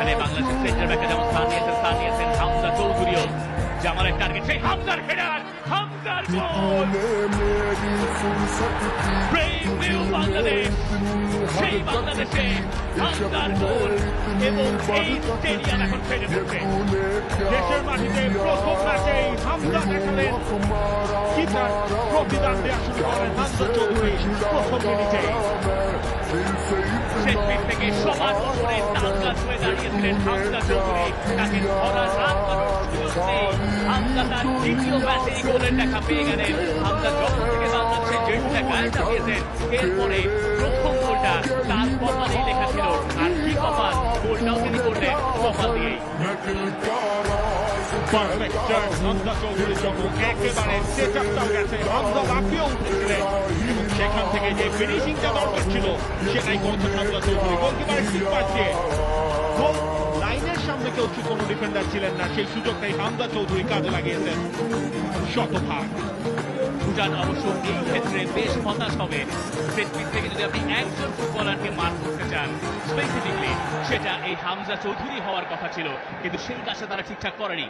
এখানে বাংলাদেশের সেন্টার ব্যাকে যেমন স্থান নিয়েছেন হামজা চৌধুরীও। জামালের টার্গেট, সেই হামজার হেডার, হামজার গোল। ব্রেভ নিউ বাংলাদেশ, সেই বাংলাদেশে হামজার গোল এবং এই স্টেডিয়াম এখন ফেটে পড়ছে। দেশের মাটিতে প্রথম ম্যাচেই হামজা দেখালেন কি তার প্রতিদান দেওয়া শুরু করেন হামজা চৌধুরী প্রথম মিনিটে। শেষ পিচ থেকে সমান করে তাজা হয়ে দাঁড়িয়েছিলেন হামজা চৌধুরী। তাকে ধরার আর কোনো সুযোগ নেই। হামজা তার দ্বিতীয় ম্যাচেই গোলের দেখা পেয়ে গেলেন। হামজা যখন থেকে বাংলাদেশের জেটটা গায়ে চাপিয়েছেন, এরপরে প্রথম গোলটা তার কপালেই লেখা ছিল। আর কি কপাল, গোলটাও তিনি করলেন কপাল দিয়েই। পারফেক্ট টার্ন হামজা চৌধুরীর জন্য, একেবারে সেট আপটাও গেছে, হামজা লাফিয়ে উঠেছিলেন এবং সেখান থেকে যে ফিনিশিংটা দরকার ছিল সেটাই করেছেন হামজা চৌধুরী। গোলকিপারের ঠিক পাশ দিয়ে গোল লাইনের সামনে কেউ কোনো ডিফেন্ডার ছিলেন না, সেই সুযোগটাই হামজা চৌধুরী কাজে লাগিয়েছেন শতভাগ। ভুটান অবশ্য এই ক্ষেত্রে বেশ হতাশ হবে। সেট পিচ থেকে যদি আপনি একজন ফুটবলারকে মার্ক করতে চান স্পেসিফিকলি, সেটা এই হামজা চৌধুরী হওয়ার কথা ছিল, কিন্তু সেই কাজটা তারা ঠিকঠাক করেনি।